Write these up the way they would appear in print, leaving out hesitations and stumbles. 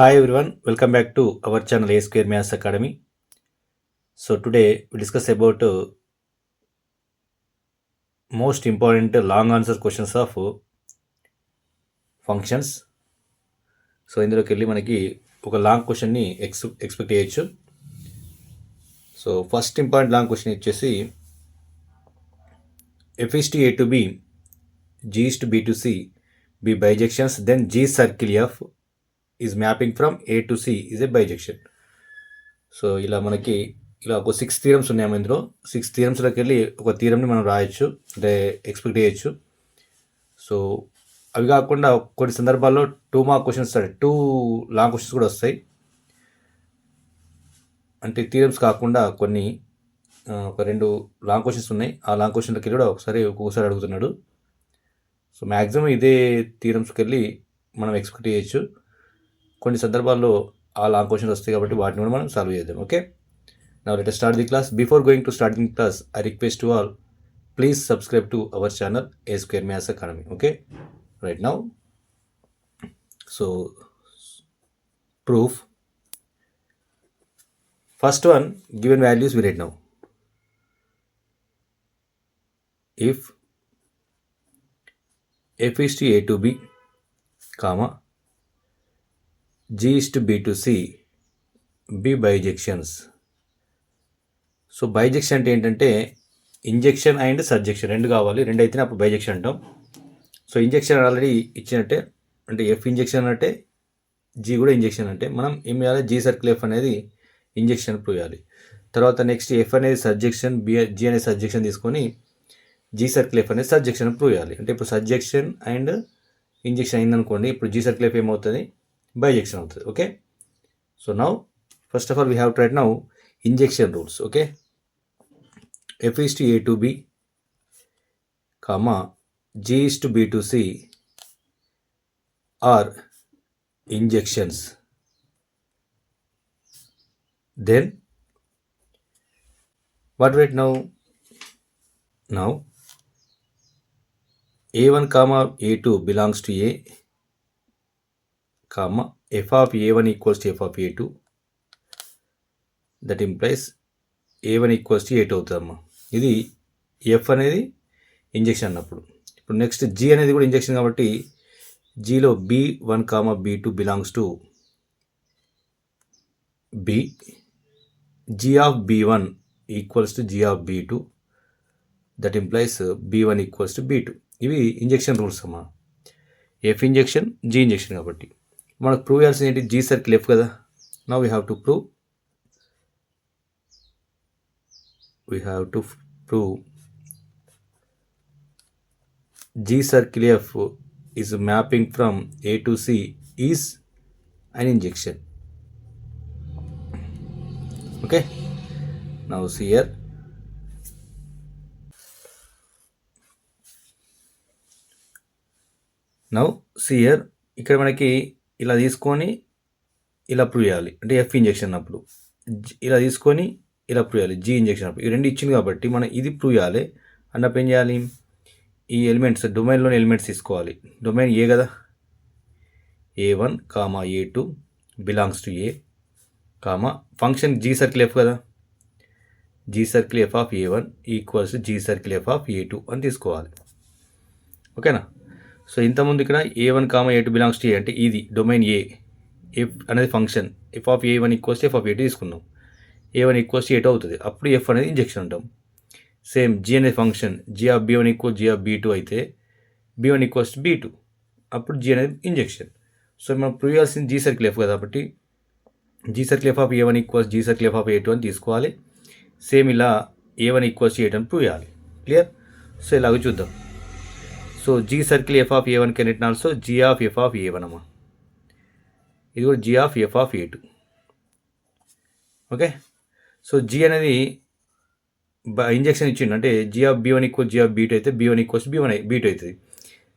Hi everyone, welcome back to our channel A Square Maths Academy. So today we discuss about most important long answer questions of functions. So ఇందులోకి వెళ్ళి మనకి ఒక long క్వశ్చన్ని expect చేయొచ్చు. So first important long question వచ్చేసి f is to a to b, g is to b to c, be bijections, then g circle f is mapping from a to c is a bijection. So ఇలా మనకి ఇలా ఒక 6 theorems ఉన్నాయేమో ఇందులో 6 థియరమ్స్లోకి వెళ్ళి ఒక థియరమ్ని మనం రాయొచ్చు, అంటే ఎక్స్పెక్ట్ చేయొచ్చు. సో అవి కాకుండా కొన్ని సందర్భాల్లో 2 మార్క్ క్వశ్చన్స్ వస్తాయి, 2 లాంగ్ క్వశ్చన్స్ కూడా వస్తాయి. అంటే థియరమ్స్ కాకుండా కొన్ని ఒక 2 లాంగ్ క్వశ్చన్స్ ఉన్నాయి. ఆ లాంగ్ క్వశ్చన్లకి వెళ్ళి కూడా ఒక్కొక్కసారి అడుగుతున్నాడు. సో మ్యాక్సిమం ఇదే థియరమ్స్కి వెళ్ళి మనం ఎక్స్పెక్ట్ చేయొచ్చు. కొన్ని సందర్భాల్లో ఆ లాంగ్ క్వశ్చన్స్ వస్తాయి కాబట్టి వాటిని కూడా మనం సాల్వ్ చేద్దాం. Okay, now let us start the class. Before going to starting class, I request to all, please subscribe to our channel A Square Maths Academy. Okay, right now, so proof. First one, given values we write now. If f is to a to b, comma, g is to b to c, be bijections. So bisection అంటే ఏంటంటే injection and subjection రెండు కావాలి, రెండు అయితేనే అప్పుడు bisection అంటాం. So injection already ఇచ్చినట్టే, అంటే ఎఫ్ ఇంజెక్షన్ అంటే జీ కూడా ఇంజెక్షన్ అంటే మనం ఏం చేయాలి, జీ సర్కిల్ ఎఫ్ అనేది ఇంజెక్షన్ ప్రూవ్ చేయాలి. తర్వాత నెక్స్ట్ ఎఫ్ అనేది సబ్జెక్షన్, జీ అనేది సబ్జెక్షన్ తీసుకొని జీ సర్కిల్ ఎఫ్ అనేది సబ్జెక్షన్ ప్రూవ్ చేయాలి. అంటే ఇప్పుడు సబ్జెక్షన్ అండ్ ఇంజెక్షన్ అయిందనుకోండి, ఇప్పుడు జీ సర్కిల్ ఎఫ్ ఏమవుతుంది, బైజెక్షన్ అవుతుంది. Okay, so now first of all we have to right now injection rules. Okay, f is to a to b, comma, g is to b to c are injections. Then what right now? Now a1 comma a2 belongs to a, comma, f of a1 equals to f of a2. That implies a1 equals to a2 అవుతుందమ్మా. ఇది F అనేది injection అన్నప్పుడు. ఇప్పుడు next G అనేది కూడా injection కాబట్టి జీలో b1 comma b2 belongs to b, g of b1 equals to g of b2. That implies b1 equals to b2. ఇవి injection rules అమ్మా. ఎఫ్ ఇంజెక్షన్, జీ ఇంజెక్షన్ కాబట్టి మనకు ప్రూవ్ చేయాల్సింది ఏంటి, జీ సర్కిల్ ఎఫ్ కదా. Now we have to prove G circle F is mapping from A to C is an injection. Okay, now see here. ఇక్కడ మనకి ఇలా తీసుకొని ఇలా ప్రూవ్ చేయాలి, అంటే ఎఫ్ ఇంజెక్షన్ అప్పుడు ఇలా తీసుకొని ఇలా ప్రూవ్ చేయాలి, జీ ఇంజెక్షన్ అప్పుడు. ఈ రెండు ఇచ్చింది కాబట్టి మనం ఇది ప్రూవ్ చేయాలి అన్నప్పుడు ఏం చేయాలి, ఈ ఎలిమెంట్స్ డొమైన్లోని ఎలిమెంట్స్ తీసుకోవాలి. డొమైన్ ఏ కదా, a1 comma a2 belongs to A, comma function G circle F కదా, g circle F of a1 equals G circle F of a2 అని తీసుకోవాలి. ఓకేనా. సో ఇంతకుముందు ఇక్కడ a1 comma a2 belongs to ఏ అంటే ఇది డొమైన్ ఏ, ఎఫ్ అనేది function, F of a1 equals F of a2 తీసుకున్నాం. a1 ఈక్వల్స్ a2 అవుతుంది, అప్పుడు ఎఫ్ అనేది ఇంజెక్షన్ అంటాం. సేమ్ జీ అనే function, G of b1 equal G of b2 అయితే b1 ఈక్వల్స్ b2, అప్పుడు జీ అనేది ఇంజెక్షన్. సో మనం ప్రూవ్ చేయాల్సింది జీ సర్కిల్ ఎఫ్ కదా, కాబట్టి G circle F of a1 equals G circle F of a2 అని తీసుకోవాలి. సేమ్ ఇలా a1 ఈక్వల్స్ a2 అని ప్రూవ్ చేయాలి. క్లియర్. సో ఇలాగ చూద్దాం. So G circle F of a1 can written also G of F of a1 అమ్మా, ఇది కూడా G of F of a2. Okay, so G అనేది ఇంజెక్షన్ ఇచ్చిండు, అంటే G of b1 equal G of b2 అయితే b1 equals b2 అవుతుంది.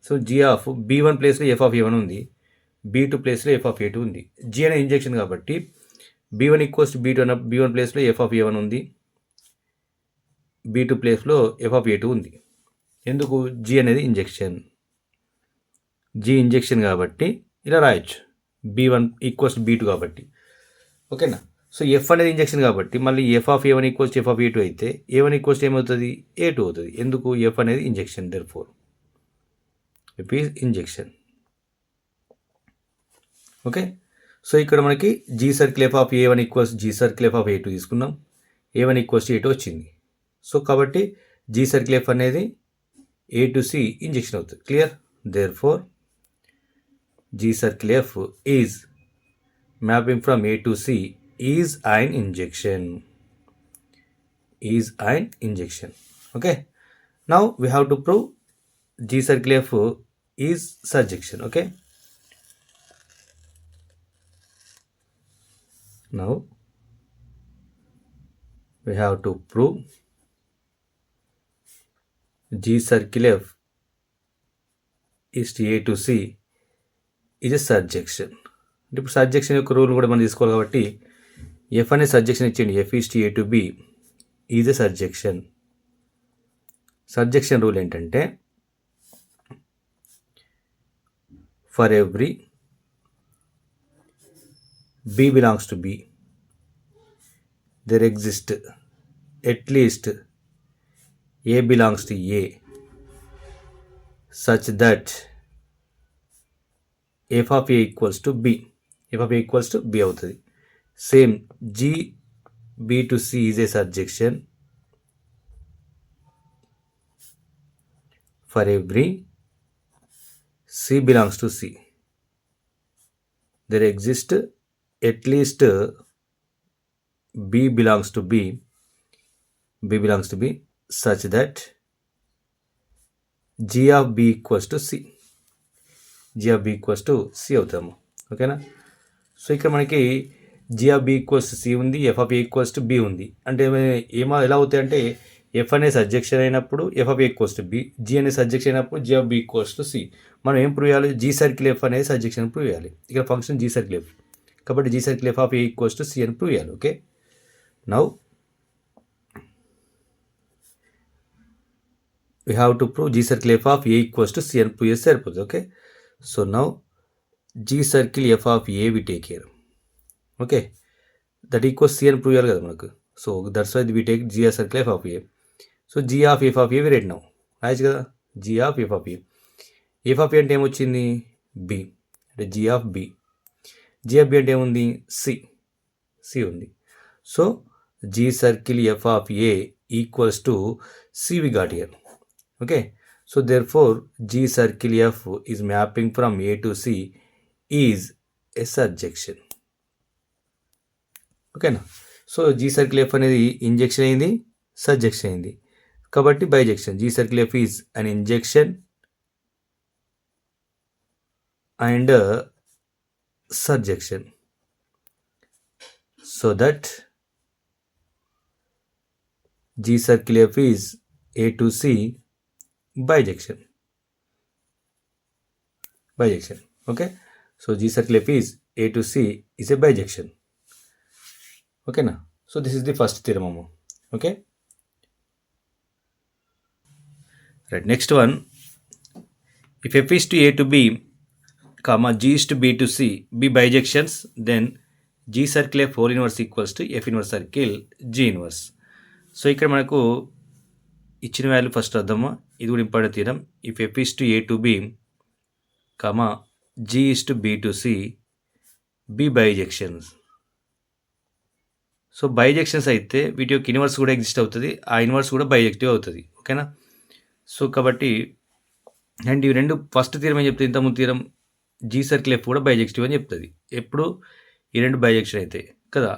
So G of b1 ప్లేస్లో F of a1 ఉంది, b2 ప్లేస్లో ఎఫ్ ఆఫ్ a2 ఉంది. జీ అనేది ఇంజెక్షన్ కాబట్టి b1 ఈక్వల్స్ b2 అన్న b1 ప్లేస్లో ఎఫ్ ఆఫ్ a1 ఉంది, b2 ప్లేస్లో ఎఫ్ ఆఫ్ a2 ఉంది. ఎందుకు, జీ అనేది ఇంజెక్షన్, జీ ఇంజెక్షన్ కాబట్టి ఇలా రాయొచ్చు, B1 ఈక్వల్స్ B2 కాబట్టి ఓకేనా. సో ఎఫ్ అనేది ఇంజెక్షన్ కాబట్టి మళ్ళీ F of A1 equals F of A2 అయితే A1 ఈక్వల్స్ ఏమవుతుంది A2 అవుతుంది. ఎందుకు ఎఫ్ అనేది injection, therefore F is injection. Okay. So ఇక్కడ మనకి G circle F of A1 equals G circle F of A2 తీసుకున్నాం. A1 ఈక్వల్స్ A2 వచ్చింది. So కాబట్టి జీ సర్కిల్ ఎఫ్ అనేది A to C ఇంజెక్షన్ అవుతుంది. Clear. Therefore G circle F is mapping from A to C is an injection. Okay. Now we have to prove G circle F is surjection. Okay. Now we have to prove G circle F is to A to C is a surjection. ఇప్పుడు సర్జెక్షన్ యొక్క rule కూడా మనం తీసుకోవాలి కాబట్టి F అనే surjection ఇచ్చేయండి. F is to A to B is a surjection. Surjection rule ఏంటంటే for every B belongs to B there exist at least A belongs to A such that F of A equals to B. F of A equals to B అవుతుంది. Same G B to C is a surjection for every C belongs to C there exist at least B belongs to B such that G of B equals to C. G of B equals to C అవుతాము. ఓకేనా. So ఇక్కడ మనకి G of B equals to C ఉంది, F of A equals to B ఉంది. అంటే ఎలా అవుతాయి అంటే ఎఫ్ అనే సబ్జెక్షన్ అయినప్పుడు F of A equals to B, G అనే సబ్జెక్షన్ అయినప్పుడు G of B equals to C. మనం ఏం ప్రూవ్ చేయాలి? జీ సర్కిల్ ఎఫ్ అనేది సబ్జెక్షన్ ప్రూవ్ చేయాలి. ఇక్కడ ఫంక్షన్ జీ సర్కిల్ ఎఫ్ కాబట్టి G circle F of A equals to C అని ప్రూవ్ చేయాలి. Okay. Now we have to prove G circle F of A equals to C and prove yes sir. Okay. So now G circle F of A we take here. Okay. That equals C and prove కదా మనకు. So that's why we take G circle F of A. So G of F of A we read now. రాయచ్చు కదా. G of F of A. F of A అంటే ఏమొచ్చింది? B. అంటే G of B. G of B అంటే ఏముంది? C ఉంది. So G circle F of A equals to C we got here. Okay. So therefore G circle F is mapping from A to C is a surjection. ఓకేనా. So G circle F అనేది injection అయింది, surjection అయింది కాబట్టి bijection. G circle F is an injection and surjection. So that G circle F is A to C bijection. Okay. So G circle F is A to C is a bijection. Okay na. So this is the first theorem. Okay. Right. Next one. If F is to A to B, comma G is to B to C, be bijections, then G circle F whole inverse equals to F inverse circle G inverse. So ఇక్కడ మనకు ఇచ్చిన value first వద్దామా. ఇది కూడా important theorem. If F is to A to B comma G is to B to C be bijections. So bijections అయితే వీటి యొక్క inverse కూడా ఎగ్జిస్ట్ అవుతుంది, ఆ ఇన్వర్స్ కూడా బైజెక్టివ్ అవుతుంది. ఓకేనా. సో కాబట్టి అండ్ ఇవి రెండు ఫస్ట్ థీరం ఏం చెప్తుంది? ఇంతకుముందు థీరం జీ సర్కిల్ ఎఫ్ కూడా బైజెక్టివ్ అని చెప్తుంది. ఎప్పుడు ఈ రెండు బైజెక్షన్ అయితే కదా.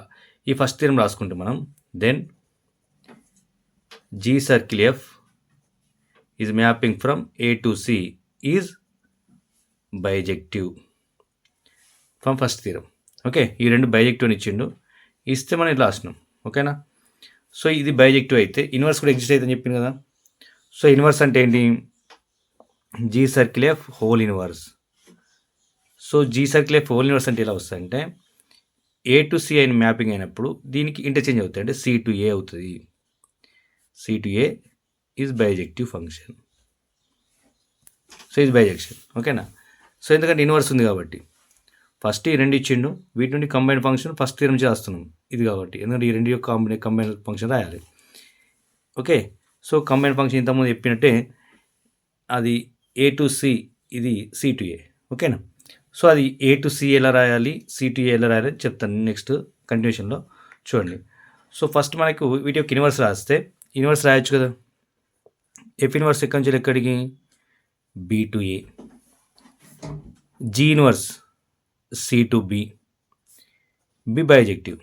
ఈ ఫస్ట్ థీరం రాసుకుంటాం మనం. Then G circle F is mapping from A to C is bijective from first theorem. Okay. ఈ రెండు బైజెక్టివ్ అని ఇచ్చిండు, ఇస్తే మనం ఇట్లా రాసినాం. ఓకేనా. సో ఇది బైజెక్టివ్ అయితే ఇన్వర్స్ కూడా ఎగ్జిస్ట్ అవుతుందని చెప్పింది కదా. సో ఇన్వర్స్ అంటే ఏంటి? G circle F whole inverse. So G circle F whole inverse అంటే ఎలా వస్తుంది అంటే ఏ టు సి అయిన మ్యాపింగ్ అయినప్పుడు దీనికి ఇంటర్చేంజ్ అవుతుంది, అంటే సి టు ఏ అవుతుంది. C to A is bijective function. So ఇది బైజెక్షన్. ఓకేనా. సో ఎందుకంటే ఇన్వర్స్ ఉంది కాబట్టి. ఫస్ట్ ఈ రెండు ఇచ్చిండు, వీటి నుండి కంబైన్ ఫంక్షన్ ఫస్ట్ థీరం చేస్తున్నాం ఇది కాబట్టి, ఎందుకంటే ఈ రెండు యొక్క కంబైన్ ఫంక్షన్ రాయాలి. ఓకే, సో కంబైన్ ఫంక్షన్ ఇంతకుముందు చెప్పినట్టే అది A to C, ఇది C to A. ఓకేనా, సో అది A to C ఎలా రాయాలి, C to A ఎలా రాయాలి చెప్తాను నెక్స్ట్ కంటిన్యూషన్లో. చూడండి, సో ఫస్ట్ మనకు వీటి యొక్క ఇన్వర్స్ రాస్తే ఇన్వర్స్ రాయొచ్చు కదా. F ఇన్వర్స్ ఎక్కడి నుంచి ఎక్కడికి, B to A, G inverse C to B, B bijective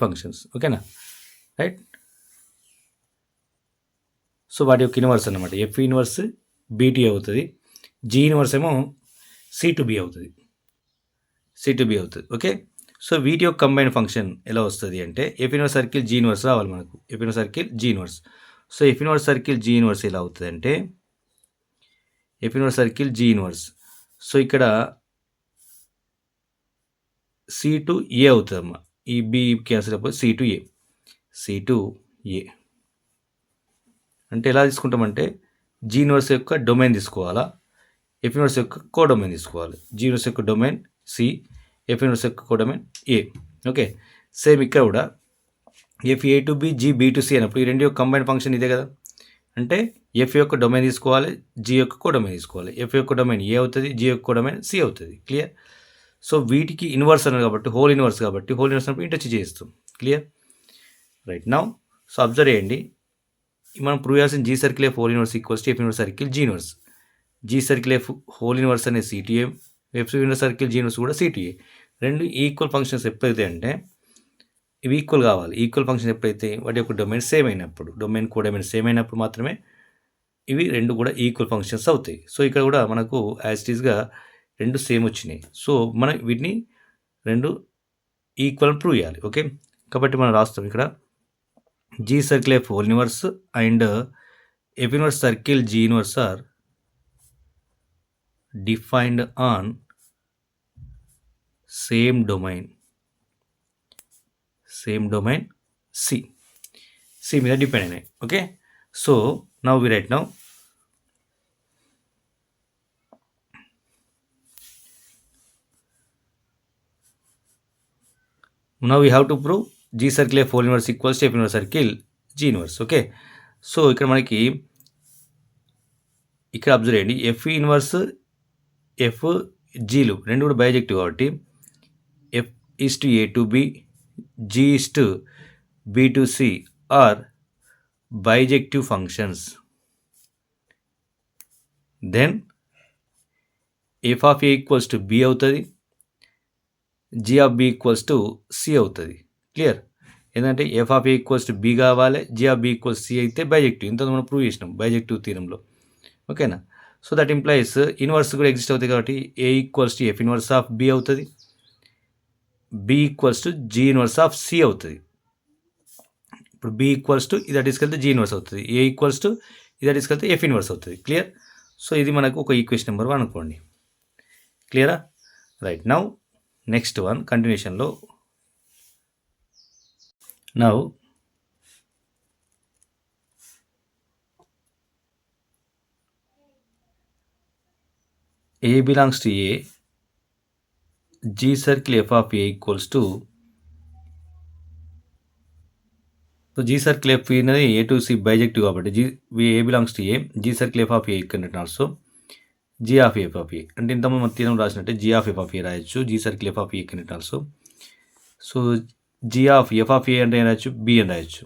functions. ఓకేనా, రైట్. సో వాటి యొక్క ఇన్వర్స్ అనమాట. F ఇన్వర్స్ BT అవుతుంది, G ఇన్వర్స్ ఏమో C to B అవుతుంది. ఓకే, సో వీటి యొక్క కంబైన్ ఫంక్షన్ ఎలా వస్తుంది అంటే F inverse circle G inverse రావాలి మనకు. F inverse circle G inverse. So F inverse circle G inverse ఎలా అవుతుంది అంటే F inverse circle G inverse, so ఇక్కడ C to A అవుతుంది అమ్మ. ఈ B క్యాన్సిల్ అయిపోయి C to A. అంటే ఎలా తీసుకుంటామంటే G ఇన్వర్స్ యొక్క డొమైన్ తీసుకోవాలా, F ఇన్వర్స్ యొక్క కోడొమైన్ తీసుకోవాలి. G ఇన్వర్స్ యొక్క డొమైన్ C, F ఇన్వర్స్ యొక్క కోడొమైన్ A. ఓకే, సేమ్ ఇక్కడ కూడా F A to B, G B to C అయినప్పుడు ఈ రెండు యొక్క కంబైన్ ఫంక్షన్ ఇదే కదా. అంటే F యొక్క డొమైన్ తీసుకోవాలి, G యొక్క కోడొమైన్ తీసుకోవాలి. F యొక్క డొమైన్ A అవుతుంది, G యొక్క కోడొమైన్ C అవుతుంది. క్లియర్. సో వీటికి ఇన్వర్స్ అన్నారు కాబట్టి హోల్ ఇన్వర్స్ అన్నప్పుడు ఇంటర్చేంజ్ చేస్తాం. Clear, right. Now so observe చేయండి, మనం ప్రూవ్ చేయాల్సిన G circle F whole inverse equals to F inverse circle G inverse. G circle F whole inverse అనేది C to A, F inverse circle G inverse కూడా C to A. రెండు equal functions ఎప్పుడైతే అంటే ఇవి equal కావాలి. Equal function ఎప్పుడైతే వాటి యొక్క డొమైన్ సేమ్ అయినప్పుడు, డొమైన్ కోడొమైన్ సేమ్ అయినప్పుడు మాత్రమే ఇవి రెండు కూడా ఈక్వల్ ఫంక్షన్స్ అవుతాయి. సో ఇక్కడ కూడా మనకు యాజ్ ఇట్ ఈస్గా రెండు సేమ్ వచ్చినాయి. సో మనం వీటిని రెండు ఈక్వల్ ప్రూవ్ చేయాలి. ఓకే, కాబట్టి మనం రాస్తాం ఇక్కడ G circle F whole inverse and F inverse circle G inverse are defined on same domain C మీద డిపెండ్ అయినాయి. Okay, so now we write now we have to prove G circle F whole inverse equals to F inverse circle G inverse. Okay, so ఇక్కడ మనకి ఇక్కడ observe చేయండి, F inverse F Gలు రెండు కూడా bijective కాబట్టి F is to A to B, G is to B to C are bijective functions. Then F of A equals to B అవుతుంది, G of B equals to C అవుతుంది. Clear, ఏంటంటే F of A equals to B కావాలి, G of B equals C అయితే bijective. ఇంత మనం prove చేసినాం bijective థీరంలో. ఓకేనా, సో దట్ ఇంప్లైస్ ఇన్వర్స్ కూడా ఎగ్జిస్ట్ అవుతాయి కాబట్టి A equals to F inverse of B అవుతుంది, B equals to G inverse of C అవుతుంది. ఇప్పుడు B ఈక్వల్స్ టు ఇది తీసుకెళ్తే G ఇన్వర్స్ అవుతుంది, A ఈక్వల్స్ టు ఇది తీసుకెళ్తే F ఇన్వర్స్ అవుతుంది. క్లియర్, సో ఇది మనకు ఒక ఈక్వేషన్ నెంబర్ 1 అనుకోండి. క్లియరా, రైట్. నౌ నెక్స్ట్ వన్ కంటిన్యూషన్లో now A belongs to A, G circle F of A equals to, so G circle F అనేది A to C బైజెక్టివ్ కాబట్టి A belongs to A, G circle F of A కన్నట్టు also G of F of A అంటే ఇంతకుముందు మనం theorem రాసినట్టే G of F of A రాయొచ్చు, G circle F of A కన్నట్టు also. So G of F of A అంటే ఏం రాయొచ్చు, B అని రాయొచ్చు,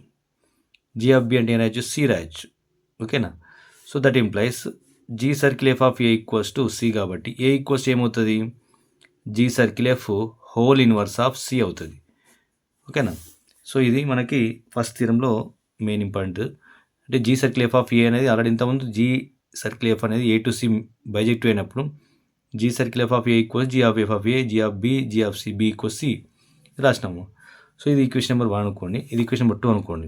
G of B అంటే ఏం రాయొచ్చు, C రాయొచ్చు. ఓకేనా, so that implies G circle F of A equals to C కాబట్టి A ఈక్వల్స్ ఏమవుతుంది, G circle F whole inverse of C అవుతుంది. ఓకేనా, సో ఇది మనకి ఫస్ట్ థీరంలో మెయిన్ ఇంపార్టెంట్. అంటే G circle F of A అనేది ఆల్రెడీ ఇంతకుముందు G circle F అనేది A to C బైజెక్టివ్ అయినప్పుడు G circle F of A equals G of F of A, G of B, G of C, B equals C రాసినాము. So ఇది equation number 1 అనుకోండి, ఇది equation number 2 అనుకోండి,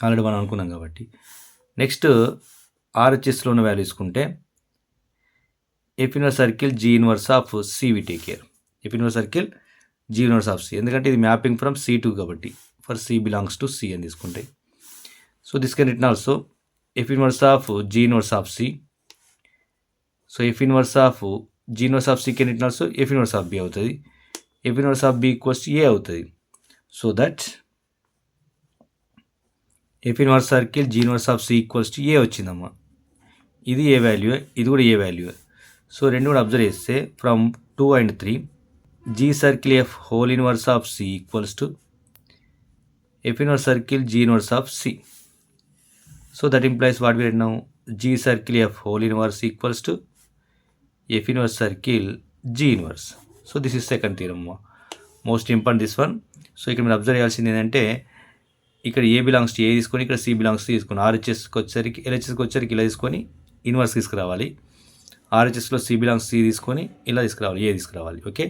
already 1 అనుకున్నాం కాబట్టి. Next RHSలో ఉన్న value తీసుకుంటే F inverse circle G inverse of C we take care. F inverse circle G inverse of C, ఎందుకంటే ఇది మ్యాపింగ్ ఫ్రమ్ C to కాబట్టి for C belongs to C అని తీసుకుంటే. So this can written also F inverse of G inverse of C. So F inverse of G inverse of C can return also F inverse of B అవుతుంది. F inverse of B equals to A అవుతుంది. So that F inverse circle G inverse of C equals to A వచ్చిందమ్మా. ఇది ఏ value, ఇది కూడా ఏ value. So రెండు కూడా observe చేస్తే from 2 and 3 G circle F whole inverse of C equals to F inverse circle G inverse of C. So that implies what we write now, G circle F whole inverse equals to F inverse circle G inverse. So this is second theorem, most important this one. సో ఇక్కడ మీరు observe చేయాల్సింది ఏంటంటే ఇక్కడ ఏ belongs to ఏ తీసుకొని ఇక్కడ C belongs to తీసుకొని ఆర్హెచ్ఎస్కి వచ్చేసరికి ఎల్హెచ్ఎస్కి వచ్చేసరికి ఇలా తీసుకొని ఇన్వర్స్ తీసుకురావాలి. ఆర్హెచ్ఎస్లో సి బిలాంగ్స్ సి తీసుకొని ఇలా తీసుకురావాలి, ఏ తీసుకురావాలి. ఓకే,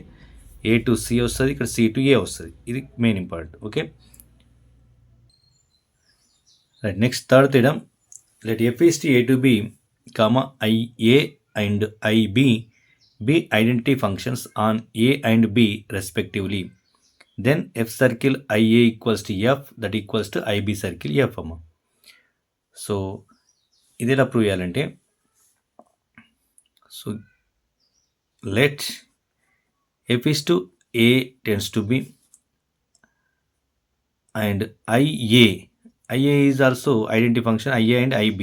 ఏ టు సి వస్తుంది, ఇక్కడ సి టు ఏ వస్తుంది. ఇది main important. Okay right. Next third theorem, let F is to A to B comma IA and IB be identity functions on A and B respectively. Then F circle IA equals to F that equals to IB circle F అమ్మ. So ఇది ఎలా prove చేయాలంటే, so let F is to A tends to B and IA is also identity function IA and IB.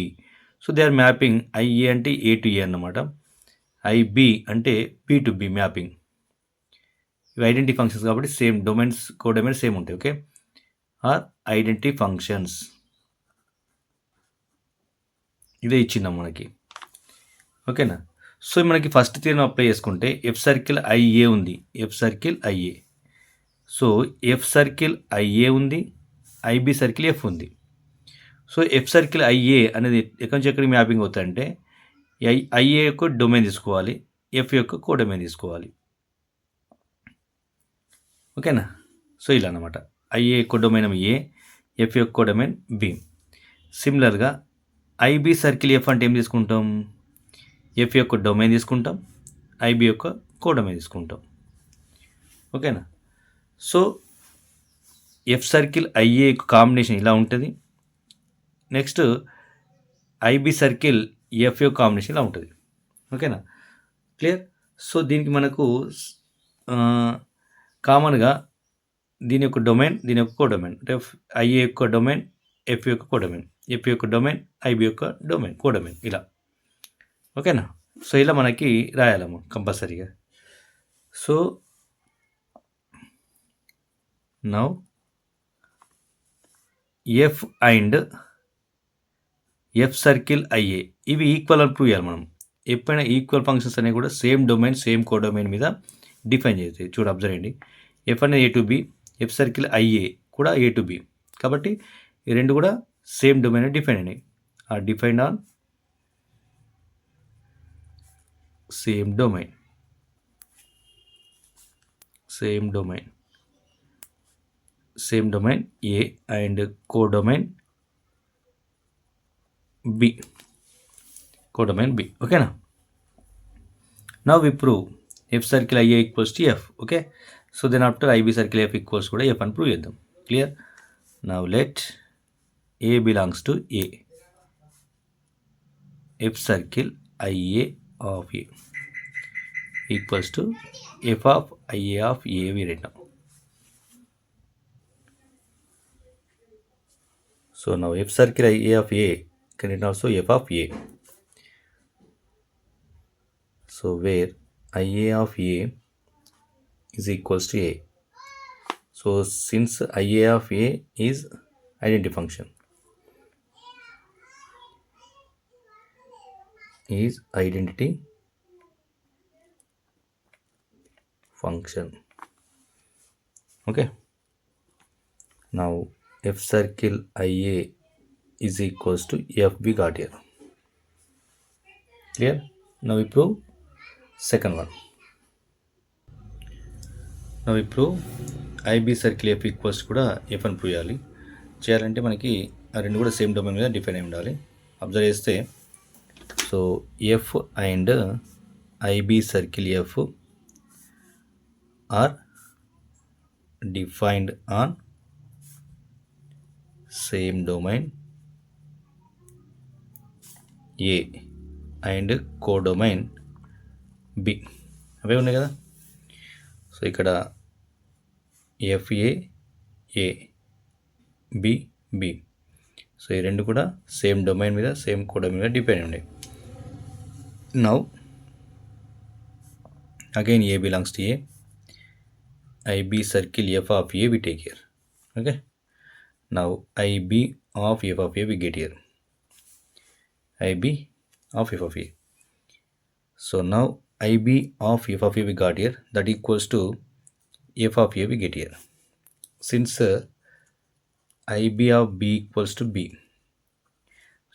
So they are mapping IA అంటే A to A అన్నమాట, IB అంటే B to B mapping. ఇవి identity functions కాబట్టి same domains, codomains same ఉంటాయి. Okay, are identity functions. ఇదే ఇచ్చిందాం మనకి. ఓకేనా. సో మనకి ఫస్ట్ థియరం అప్లై చేసుకుంటే ఎఫ్ సర్కిల్ ఐఏ ఉంది, F circle IA. So F circle IA ఉంది, ఐబి సర్కిల్ ఎఫ్ ఉంది. సో ఎఫ్ సర్కిల్ ఐఏ అనేది ఎక్కడి నుంచి ఎక్కడికి మ్యాపింగ్ అవుతుందంటే ఐఏ యొక్క డొమైన్ తీసుకోవాలి, ఎఫ్ యొక్క కోడొమైన్ తీసుకోవాలి. ఓకేనా. సో ఇలా అనమాట, ఐఏ యొక్క డొమైన్ ఏ, ఎఫ్ యొక్క కోడొమైన్ బి. సిమిలర్గా ఐబి సర్కిల్ ఎఫ్ అంటే ఏం తీసుకుంటాం, ఎఫ్ యొక్క డొమైన్ తీసుకుంటాం, ఐబి యొక్క కోడొమైన్ తీసుకుంటాం. ఓకేనా. So F circle IA combination ఇలా ఉంటుంది. నెక్స్ట్ ఐబి సర్కిల్ ఎఫ్ యొక్క కాంబినేషన్ ఇలా ఉంటుంది. ఓకేనా, క్లియర్. సో దీనికి మనకు కామన్గా దీని యొక్క డొమైన్, దీని యొక్క కోడొమైన్ అంటే ఐఏ యొక్క డొమైన్, ఎఫ్ యొక్క కోడొమైన్, ఎఫ్ యొక్క డొమైన్, ఐబి యొక్క డొమైన్, కోడొమైన్ ఇలా. ఓకేనా. సో ఇలా మనకి రాయాలమ్మ కంపల్సరీగా. So now F and F circle IA ఇవి ఈక్వల్ అని ప్రూవ్ చేయాలి మనం. ఎప్పుడైనా ఈక్వల్ ఫంక్షన్స్ అనేవి కూడా సేమ్ డొమైన్, సేమ్ కోడొమైన్ మీద డిఫైన్ చేస్తాయి. చూడు అబ్జర్వ్ చేయండి, ఎఫ్ అనేది A to B, F circle IA కూడా ఏ టు బి. కాబట్టి ఈ రెండు కూడా సేమ్ డొమైన్ డిఫైన్ అయినాయి. Are defined on same domain, same domain, same domain A and codomain B, codomain B. Okay na. Now we prove F circle IA equals to F. Okay. So then after IB circle F equals to F and prove them. Clear. Now let A belongs to A. F circle IA of A equals to F of IA of A we write now. So now F circle IA of A can it also F of A. So where IA of A is equals to A. So since IA of A is identity function, is identity function. Okay. Now F circle IA is equals to F we got here. Clear. Now we prove second one. Now we prove IB circle F equals కూడా F అని prove చేయాలంటే మనకి ఆ రెండు కూడా same domain మీద define అయి ఉండాలి. అబ్జర్వ్ చేస్తే so F and IB circle F are defined on same domain A and codomain B అవే ఉన్నాయి కదా. సో ఇక్కడ FA A B B. So ఈ రెండు కూడా సేమ్ డొమైన్ మీద సేమ్ కోడొమైన్ మీద డిపెండ్ ఉన్నాయి. Now again A belongs to A, IB circle f of a we take here. Okay, now IB of f of a we get here, IB of f of a. So now IB of f of a we got here, that equals to f of a we get here. Since IB of b equals to b,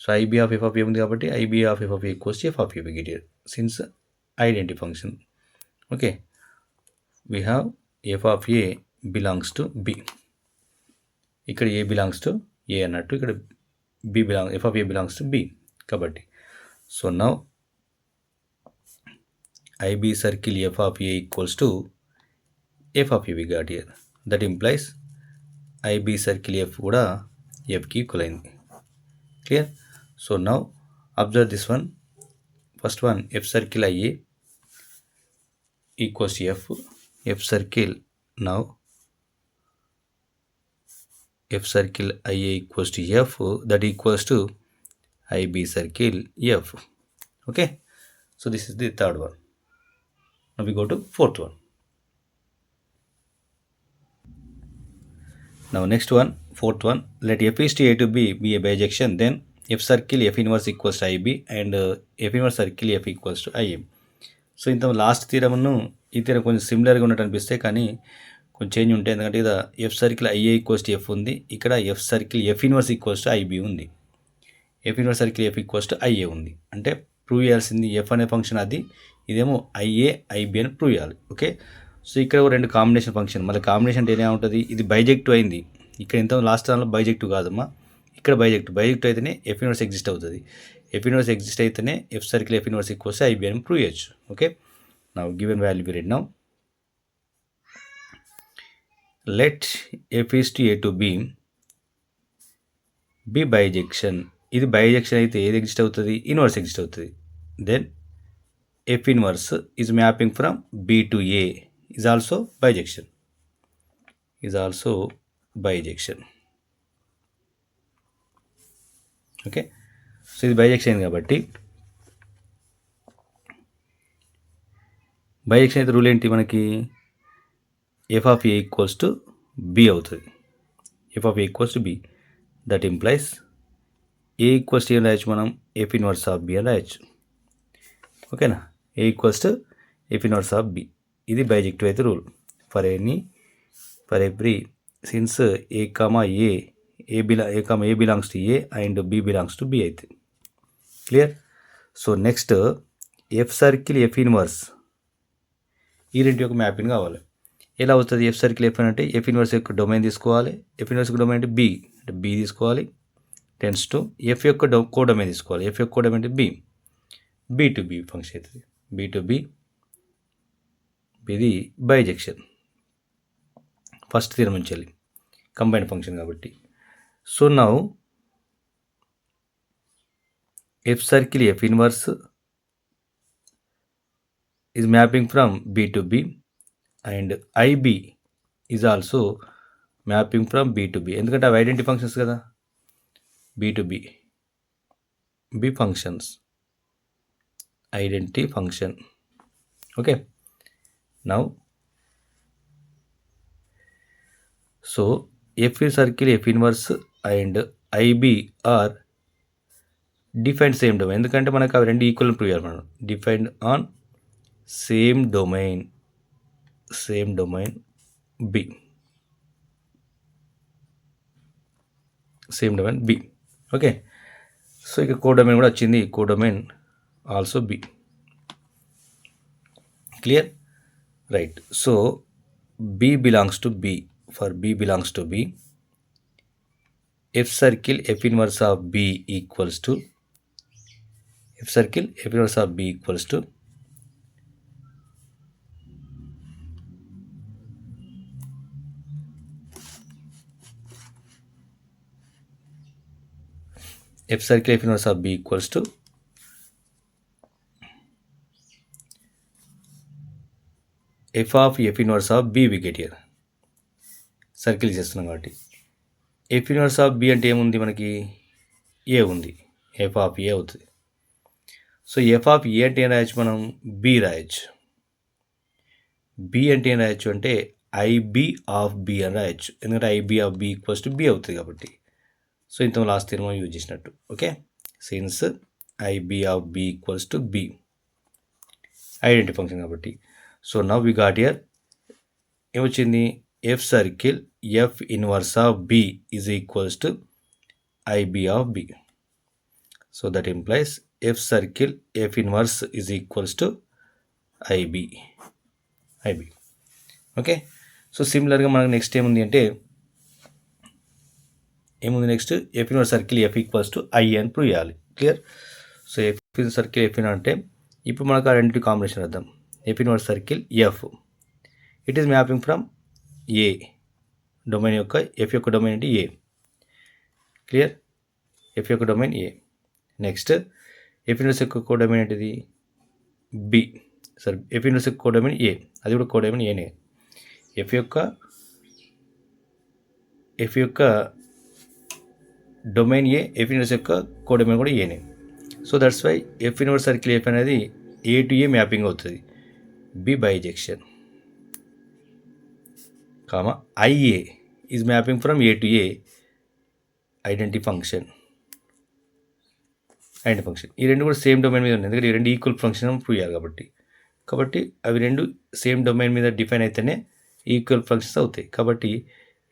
so IB of f of a ఉంది కాబట్టి IB of f of a equals to f of a we get here, since identity function. Okay, we have f of a belongs to b. ఇక్కడ ఏ belongs to A అన్నట్టు, ఇక్కడ F of A belongs to B కాబట్టి. So now IB circle F of A equals to F of A we got here, that implies IB circle F కూడా ఎఫ్కి equal అయింది. Clear. So now observe this one. First one F circle IA equals F circle. Now F circle IA equals to F, that equals to IB circle F. Okay, so this is the third one. Now we go to fourth one. Now next one, fourth one, let F is to A to B be a bijection, then F circle F inverse equals to IB and F inverse circle F equals to IM. So ఇంత last థీరమ్ను ఈ theorem కొంచెం సిమిలర్గా ఉన్నట్టు అనిపిస్తే కానీ కొంచెం change ఉంటాయి. ఎందుకంటే ఇక్కడ F circle IA equals to F ఉంది, ఇక్కడ F circle F inverse equals to IB ఉంది, F inverse circle F equals to IA ఉంది. అంటే ప్రూవ్ చేయాల్సింది ఎఫ్ అనే ఫంక్షన్ అది, ఇదేమో ఐఏ ఐబీ అని ప్రూవ్ చేయాలి. ఓకే, సో ఇక్కడ రెండు కాంబినేషన్ ఫంక్షన్, మళ్ళీ కాంబినేషన్ అంటే ఏముంటుంది, ఇది బైజెక్టివ్ అయింది. ఇక్కడ ఇంత లాస్ట్ దానిలో బైజెక్టివ్ కాదమ్మా, ఇక్కడ బైజెక్టివ్ అయితేనే ఎఫ్ ఇన్వర్స్ ఎగ్జిస్ట్ అవుతుంది. ఎఫ్ ఇన్వర్స్ ఎగ్జిస్ట్ అయితేనే F circle F inverse equals to IB అని ప్రూవ్ చేయొచ్చు. Okay, now given value B red. Now let f is to a to b be bijection. ఇది bijection అయితే ఏది exist అవుతుంది, inverse exist అవుతుంది. Then F inverse is mapping from B to A is also bijection, okay. So ఇది bijection కాబట్టి bijection అయితే rule ఏంటి మనకి, F of A equals to B అవుతుంది, F of A equals to B. That implies A equals to ఏం రాయొచ్చు మనం, F inverse of B అని రాయొచ్చు. ఓకేనా, A equals to F inverse of B. ఇది బైజెక్టివ్ అయితే rule for every since A comma A belongs to A and B belongs to B అయితే. Clear. So next F circle F inverse, ఈ రెండు యొక్క mapping కావాలి. ఎలా అవుతుంది F circle F అంటే ఎఫ్ ఇన్వర్స్ యొక్క డొమైన్ తీసుకోవాలి, ఎఫ్ ఇన్వర్స్ యొక్క డొమైన్ అంటే బి తీసుకోవాలి, టెన్స్ టు ఎఫ్ యొక్క కోడొమైన్ తీసుకోవాలి, ఎఫ్ యొక్క కోడొమైన్ అంటే బి టు బి ఫంక్షన్ అవుతుంది, బి టు బి. ఇది బైజెక్షన్ ఫస్ట్ థీరం నుంచి వెళ్ళి కంబైన్డ్ ఫంక్షన్ కాబట్టి. So now F circle F inverse is mapping from B to B and IB is also mapping from B to B, ఎందుకంటే అవి identity functions కదా, B to B functions, identity function. Okay, now so F circle F inverse and IB are defined same domain, ఎందుకంటే మనకు అవి రెండు equal prove చేయాలి మనం. Defined on same domain B, okay. So ఇక కోడొమైన్ కూడా వచ్చింది, codomain also B. Clear, right. So B belongs to B, for B belongs to B F circle F inverse of B equals to F circle F inverse of B equals to F circle F inverse of B equals to F of F inverse of B we get here. Circle చేస్తున్నాం కాబట్టి F inverse of B అంటే ఏముంది మనకి, ఏ ఉంది, F of ఏ అవుతుంది. So F of ఏ అంటే ఏం రాయొచ్చు మనం, బి రాయొచ్చు. బి అంటే ఏం రాయొచ్చు అంటే ఐబి ఆఫ్ బి అని రాయొచ్చు, ఎందుకంటే IB of B equals to B అవుతుంది కాబట్టి. సో ఇంత లాస్ట్ థియరం యూజ్ చేసినట్టు. Okay, since IB of B equals to B, identity function కాబట్టి. So now we got here ఏమొచ్చింది, F circle F inverse of B is equals to IB of B. So that implies F circle F inverse is equals to IB. Okay, so సిమిలర్గా మనకు next ఏముంది అంటే, next F inverse circle F equals to I అని prove చేయాలి. Clear. So F circle F in అంటే ఇప్పుడు మనకు ఆ రెండింటి కాంబినేషన్ వద్దాం. F inverse circle F, it is mapping from A domain యొక్క, ఎఫ్ యొక్క డొమైన్ అంటే ఏ. క్లియర్, ఎఫ్ యొక్క domain A. Next F inverse యొక్క కోడొమైన్ ఏంటిది, బి. సరే, ఎఫ్ ఇన్వర్స్ యొక్క కోడొమైన్ ఏ, అది కూడా కోడొమైన్ ఏనే. ఎఫ్ యొక్క డొమైన్ ఏ, ఎఫ్ ఇన్వర్స్ యొక్క కోడొమైన్ కూడా ఏనే. So that's why F inverse circle F అనేది ఏ టు ఏ మ్యాపింగ్ అవుతుంది, B bijection, comma IA is mapping from A to A identity function. ఈ రెండు కూడా సేమ్ డొమైన్ మీద ఉన్నాయి, ఎందుకంటే ఈ రెండు ఈక్వల్ ఫంక్షన్ ప్రూవ్ చేయాలి కాబట్టి అవి రెండు సేమ్ డొమైన్ మీద డిఫైన్ అయితేనే ఈక్వల్ ఫంక్షన్స్ అవుతాయి. కాబట్టి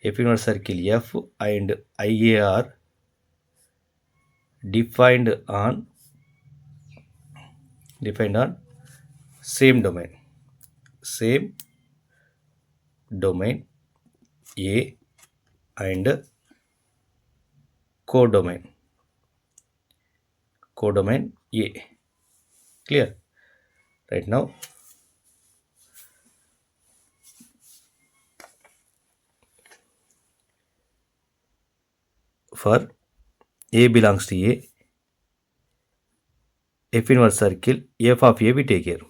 F inverse circle F and IA are defined on same domain A and codomain A. Clear? Right now, for A belongs to A, F inverse circle F of A we take here,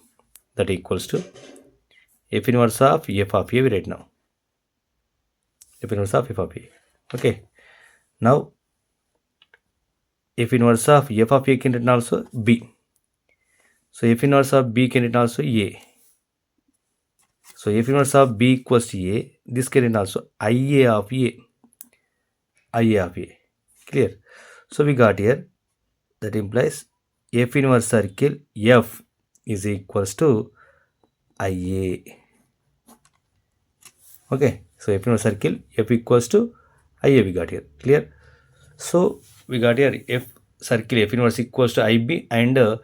that equals to F inverse of F of A we write now, F inverse of F of A. Okay, now F inverse of F of A can written also B. So F inverse of B can written also A. So F inverse of B equals to A. This can written also IA of A. Clear? So we got here, that implies F inverse circle F is equals to IA. Okay, so F inverse circle F equals to IA we got here. Clear? So we got here F circle F inverse equals to IB and F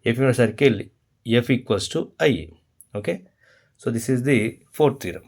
inverse circle F equals to IA. Okay, so this is the fourth theorem.